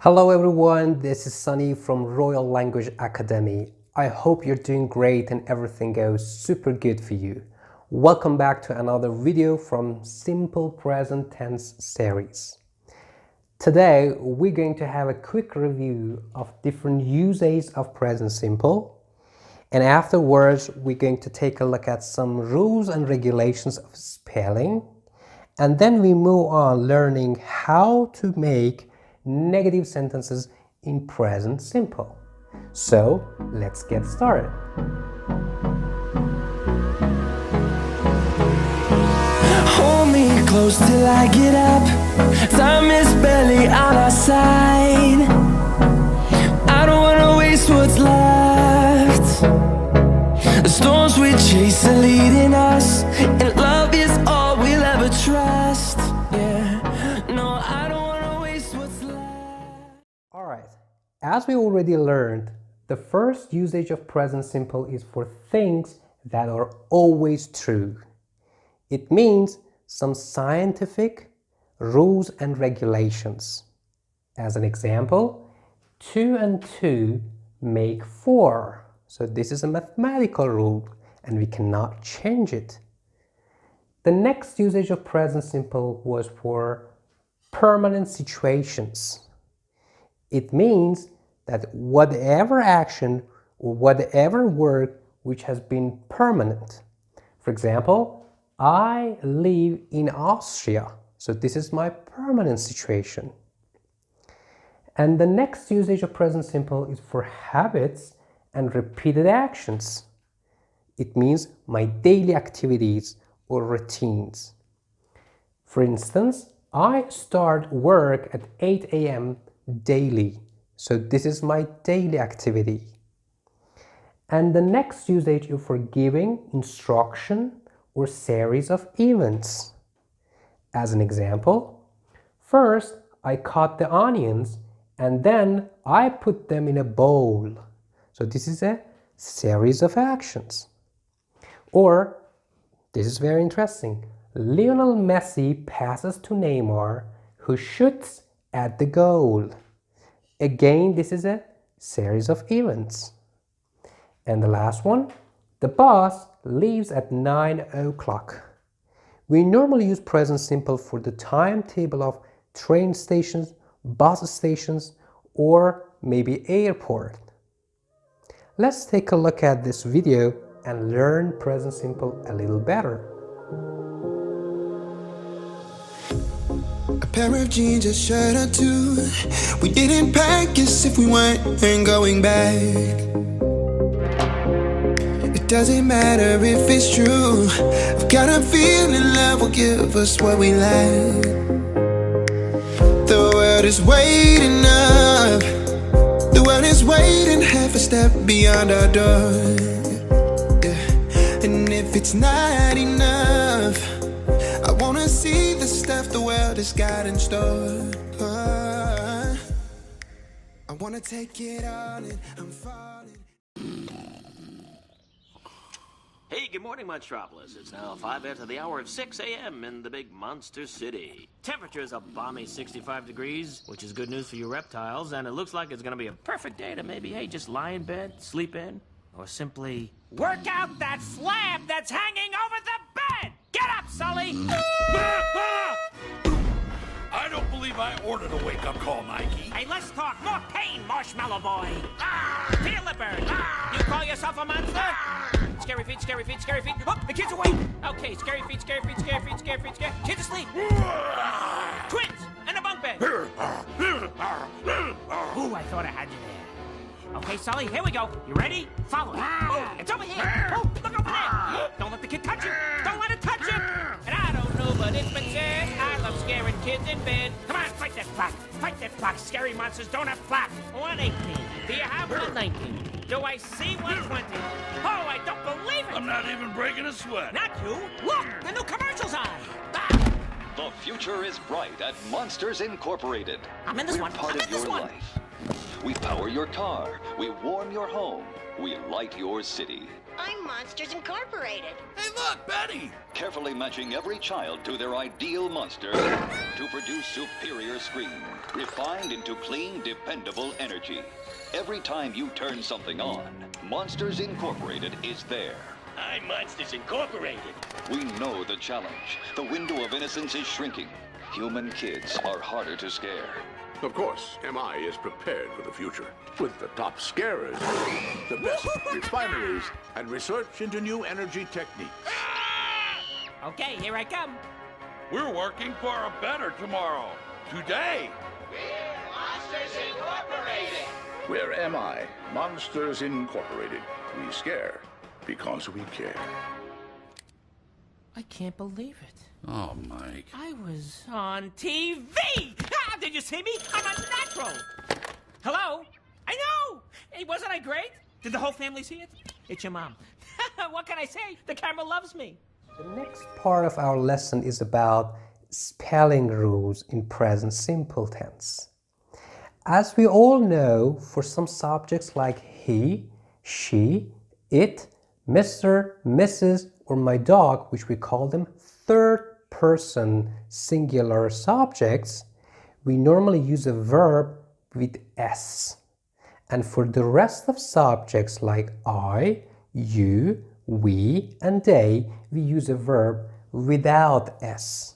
Hello everyone, this is Sunny from Royal Language Academy. I hope you're doing great and everything goes super good for you. Welcome back to another video from Simple Present Tense series. Today we're going to have a quick review of different usages of present simple, and afterwards we're going to take a look at some rules and regulations of spelling, and then we move on learning how to make negative sentences in present simple. So let's get started. Hold me close till I get up. Time is barely on our side. I don't wanna waste what's left. The storms we chase are leading us, and love is all we'll ever trust. Yeah, no, I don't wanna waste what's left. Alright, as we already learned, the first usage of present simple is for things that are always true. It means some scientific rules and regulations. As an example, 2 and 2 make 4. So this is a mathematical rule and we cannot change it. The next usage of present simple was for permanent situations. It means that whatever action or whatever work which has been permanent. For example, I live in Austria. So this is my permanent situation. And the next usage of present simple is for habits and repeated actions. It means my daily activities or routines. For instance, I start work at 8 a.m. daily. So this is my daily activity. And the next usage is for giving instruction or series of events. As an example, first I cut the onions and then I put them in a bowl. So this is a series of actions. Or, this is very interesting, Lionel Messi passes to Neymar, who shoots at the goal. Again, this is a series of events. And the last one, the bus leaves at 9 o'clock. We normally use present simple for the timetable of train stations, bus stations, or maybe airport. Let's take a look at this video and learn present simple a little better. A pair of jeans, a shirt or two. We didn't pack as if we weren't going back. It doesn't matter if it's true. I've got a feeling love will give us what we lack. The world is waiting up. The world is waiting half a step beyond our door. Yeah. And if it's not enough, I wanna see the stuff the world has got in store. I wanna take it all in, I'm falling. Hey, good morning, Metropolis. It's now 5 after the hour of 6 a.m. in the big monster city. Temperature's a balmy 65 degrees, which is good news for you reptiles, and it looks like it's gonna be a perfect day to maybe, hey, just lie in bed, sleep in, or simply work out that flab that's hanging over the bed! Get up, Sully! I don't believe I ordered a wake-up call, Mikey. Hey, let's talk more pain, Marshmallow Boy! Feel the burn! You call yourself a monster? Scary feet, scary feet, scary feet. Oh, the kids awake! Okay, scary feet, scary feet, scary feet, scary feet, scary. Kids asleep! Twins! In a bunk bed! Ooh, I thought I had you there. Okay, Sully, here we go. You ready? Follow it. Oh, it's over here. Oh, look over there. Don't let the kid touch you. Don't let it touch you. And I don't know, but it's been said, I love scaring kids in bed. Come on, fight that clock. Fight that clock. Scary monsters don't have clock. 118. Do you have 119? Do I see 120? Oh, I don't believe it. I'm not even breaking a sweat. Not you. Look, the new commercial's on. The future is bright at Monsters Incorporated. I'm in this We're one. part I'm of in this your one. life. We power your car. We warm your home. We light your city. I'm Monsters Incorporated. Hey, look, Betty! Carefully matching every child to their ideal monster to produce superior screen, refined into clean, dependable energy. Every time you turn something on, Monsters Incorporated is there. I'm Monsters Incorporated. We know the challenge. The window of innocence is shrinking. Human kids are harder to scare. Of course, MI is prepared for the future. With the top scarers, the best refineries, and research into new energy techniques. Okay, here I come. We're working for a better tomorrow. Today. We're MI, Monsters Incorporated. We scare because we care. I can't believe it. Oh, Mike. I was on TV! Ah, did you see me? I'm a natural! Hello? I know! Hey, wasn't I great? Did the whole family see it? It's your mom. What can I say? The camera loves me. The next part of our lesson is about spelling rules in present simple tense. As we all know, for some subjects like he, she, it, Mr., Mrs., or my dog, which we call them third-person singular subjects, we normally use a verb with s. And for the rest of subjects like I, you, we, and they, we use a verb without s.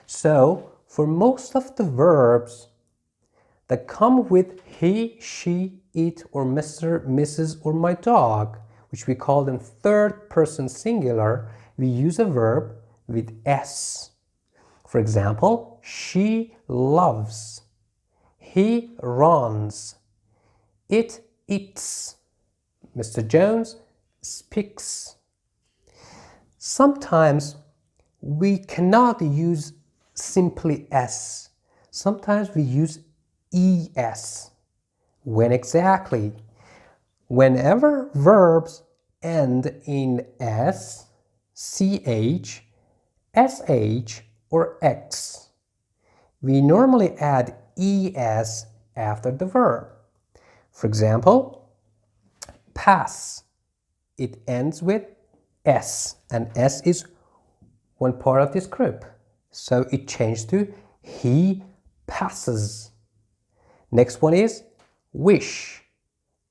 So, for most of the verbs that come with he, she, it, or Mr., Mrs., or my dog, which we call them third-person singular, we use a verb with s. For example, she loves, he runs, it eats, Mr. Jones speaks. Sometimes we cannot use simply s. Sometimes we use es. When exactly? Whenever verbs end in s, ch, sh, or x, we normally add es after the verb. For example, pass, it ends with s, and s is one part of this group. So it changed to he passes. Next one is wish.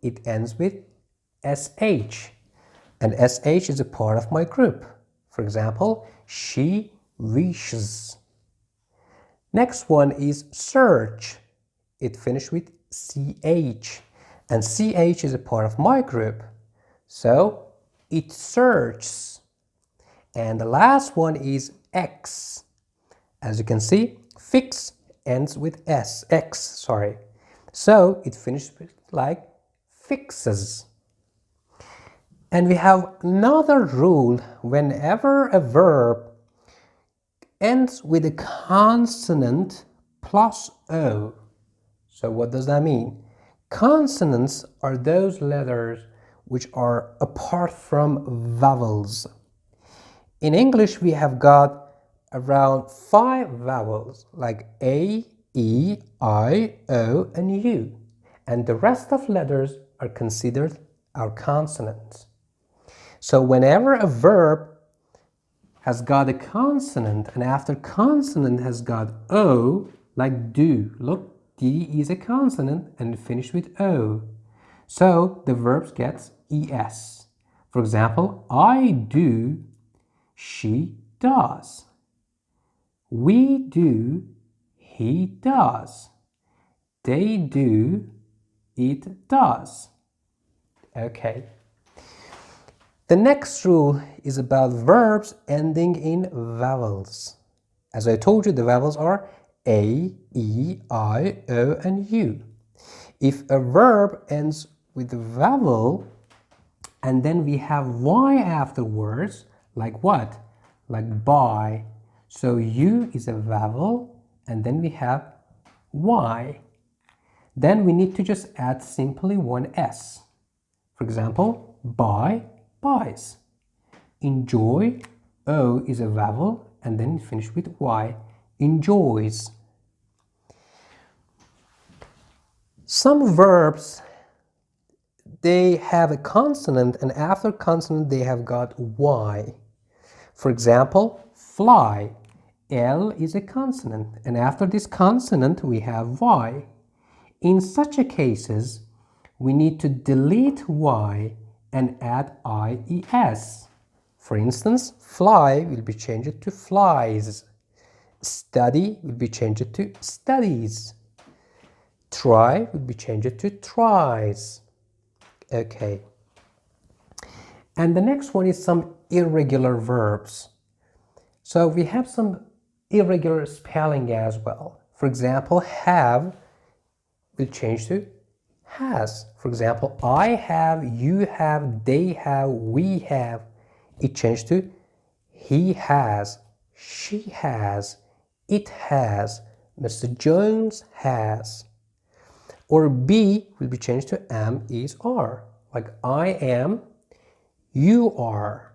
It ends with sh, and sh is a part of my group. For example, she wishes. Next one is search. It finished with ch, and ch is a part of my group. So it searches. And the last one is x. As you can see, fix ends with x, sorry. So it finished with like fixes. And we have another rule. Whenever a verb ends with a consonant plus o. So what does that mean? Consonants are those letters which are apart from vowels. In English, we have got around 5 vowels like A, E, I, O, and U. And the rest of letters are considered our consonants. So whenever a verb has got a consonant and after consonant has got O, like do, look, D is a consonant and finished with O. So the verbs gets es. For example, I do, she does. We do, he does. They do, it does. Okay. The next rule is about verbs ending in vowels. As I told you, the vowels are A, E, I, O, and U. If a verb ends with a vowel and then we have Y afterwards, like what? Like buy. So U is a vowel and then we have Y. Then we need to just add simply one S. For example, buy, buys. Enjoy, O is a vowel and then finish with Y, enjoys. Some verbs, they have a consonant, and after consonant they have got Y. For example, fly. L is a consonant, and after this consonant we have Y. In such a cases, we need to delete Y and add IES. For instance, fly will be changed to flies. Study will be changed to studies. Try will be changed to tries. Okay. And the next one is some irregular verbs. So we have some irregular spelling as well. For example, have will change to has. For example, I have, you have, they have, we have. It changed to he has, she has, it has, Mr. Jones has. Or be will be changed to am, is, are. Like I am, you are,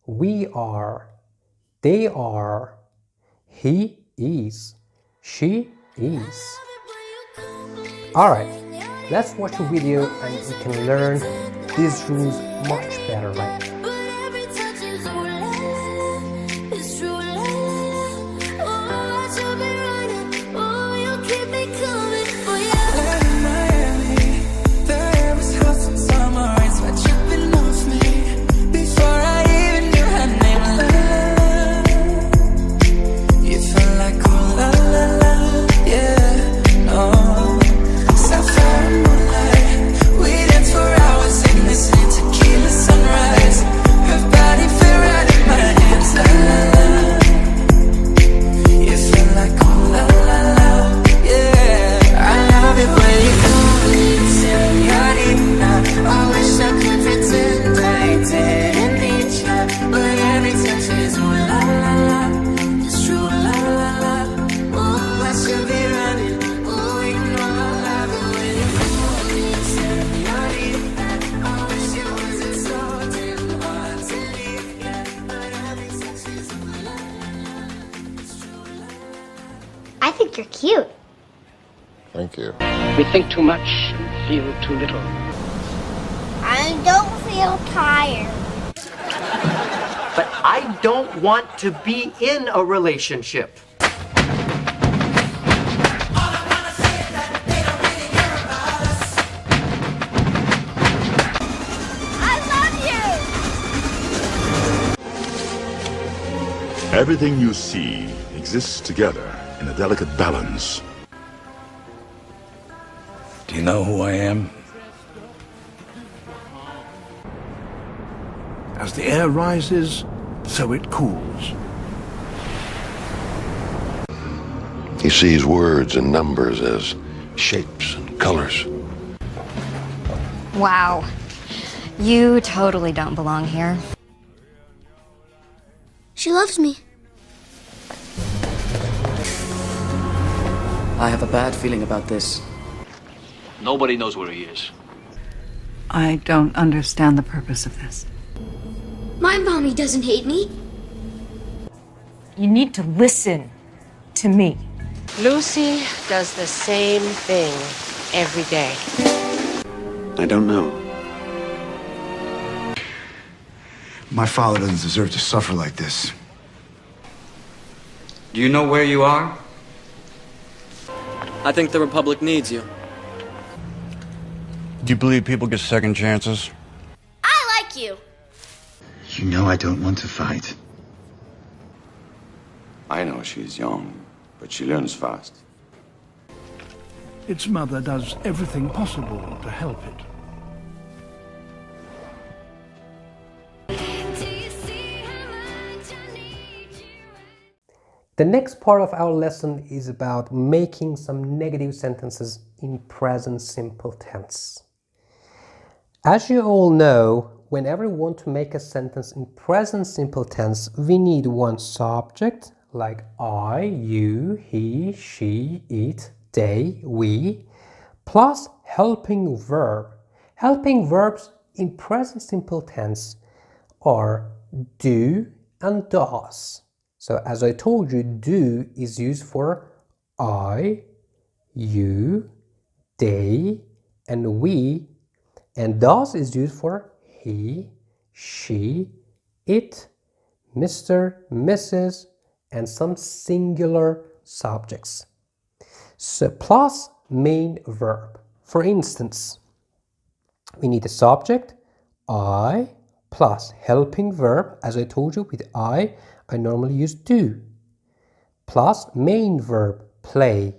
we are, they are, he is, she is. Alright, let's watch a video and we can learn these rules much better, right? I think you're cute. Thank you. We think too much and feel too little. I don't feel tired. But I don't want to be in a relationship. Everything you see exists together in a delicate balance. Do you know who I am? As the air rises, so it cools. He sees words and numbers as shapes and colors. Wow. You totally don't belong here. She loves me. I have a bad feeling about this. Nobody knows where he is. I don't understand the purpose of this. My mommy doesn't hate me. You need to listen to me. Lucy does the same thing every day. I don't know. My father doesn't deserve to suffer like this. Do you know where you are? I think the Republic needs you. Do you believe people get second chances? I like you. You know I don't want to fight. I know she's young, but she learns fast. Its mother does everything possible to help it. The next part of our lesson is about making some negative sentences in present simple tense. As you all know, whenever we want to make a sentence in present simple tense, we need one subject like I, you, he, she, it, they, we, plus helping verb. Helping verbs in present simple tense are do and does. So as I told you, do is used for I, you, they, and we, And does is used for he, she, it, Mr., Mrs., and some singular subjects. So plus main verb. For instance, we need a subject, I, plus helping verb. As I told you, with I normally use do. Plus main verb, play,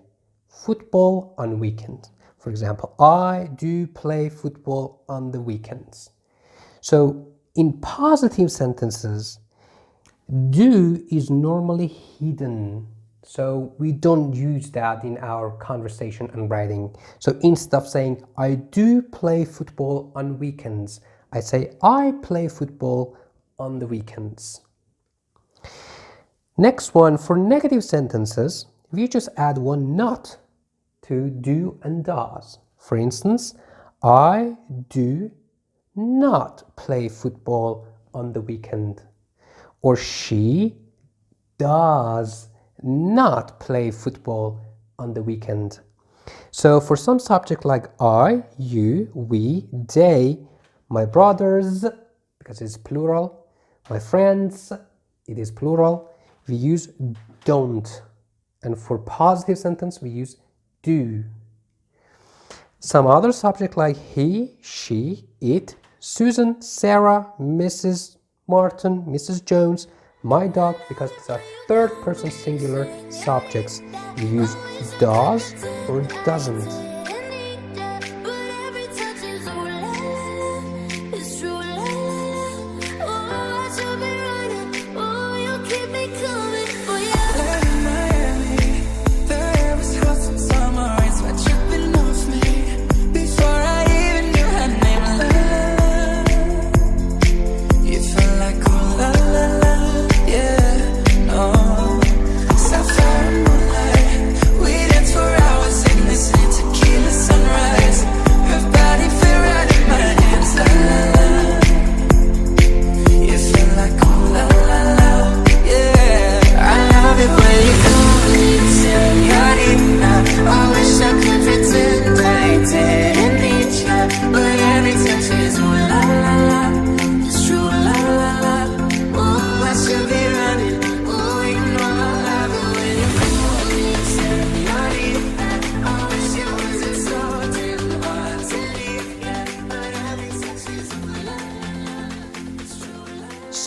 football on weekends. For example, I do play football on the weekends. So in positive sentences, do is normally hidden. So we don't use that in our conversation and writing. So instead of saying, I do play football on weekends, I say, I play football on the weekends. Next one, for negative sentences, we just add one not to do and does. For instance, I do not play football on the weekend. Or she does not play football on the weekend. So for some subject like I, you, we, they, my brothers, because it's plural, my friends, it is plural, we use don't. And for positive sentence, we use do. Some other subject like he, she, it, Susan, Sarah, Mrs. Martin, Mrs. Jones, my dog, because these are third person singular subjects, we use does or doesn't.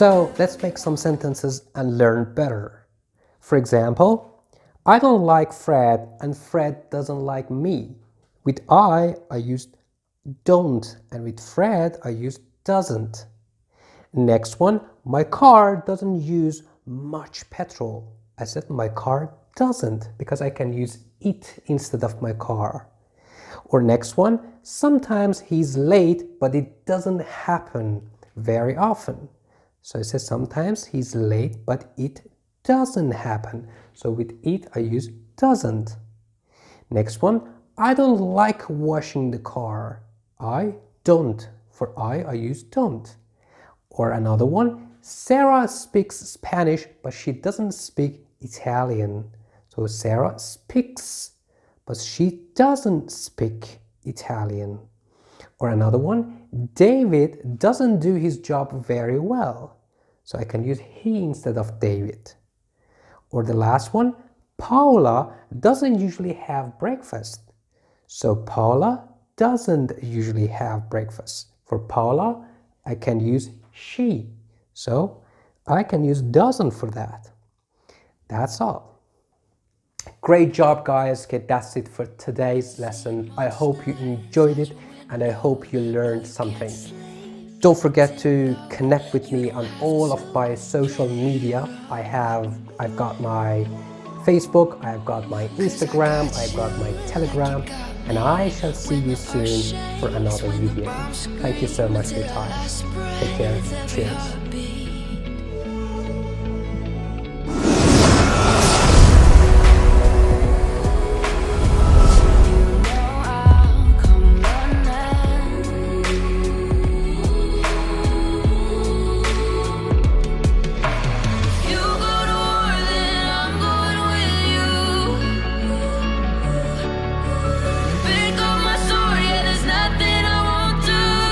So let's make some sentences and learn better. For example, I don't like Fred and Fred doesn't like me. With I used don't, and with Fred I used doesn't. Next one, my car doesn't use much petrol. I said my car doesn't because I can use it instead of my car. Or next one, sometimes he's late, but it doesn't happen very often. So I say sometimes he's late, but it doesn't happen. So with it, I use doesn't. Next one, I don't like washing the car. I don't. For I use don't. Or another one, Sarah speaks Spanish, but she doesn't speak Italian. So Sarah speaks, but she doesn't speak Italian. Or another one, David doesn't do his job very well. So I can use he instead of David. Or the last one, Paula doesn't usually have breakfast. So Paula doesn't usually have breakfast. For Paula, I can use she. So I can use doesn't for that. That's all. Great job, guys. Okay, that's it for today's lesson. I hope you enjoyed it and I hope you learned something. Don't forget to connect with me on all of my social media. I've got my Facebook, I've got my Instagram, I've got my Telegram, and I shall see you soon for another video. Thank you so much for your time. Take care. Cheers. Pick up my sword, yeah, there's nothing I won't do.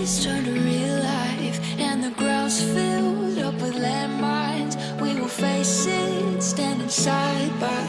days turn to real life, and the ground's filled up with landmines. We will face it, standing side by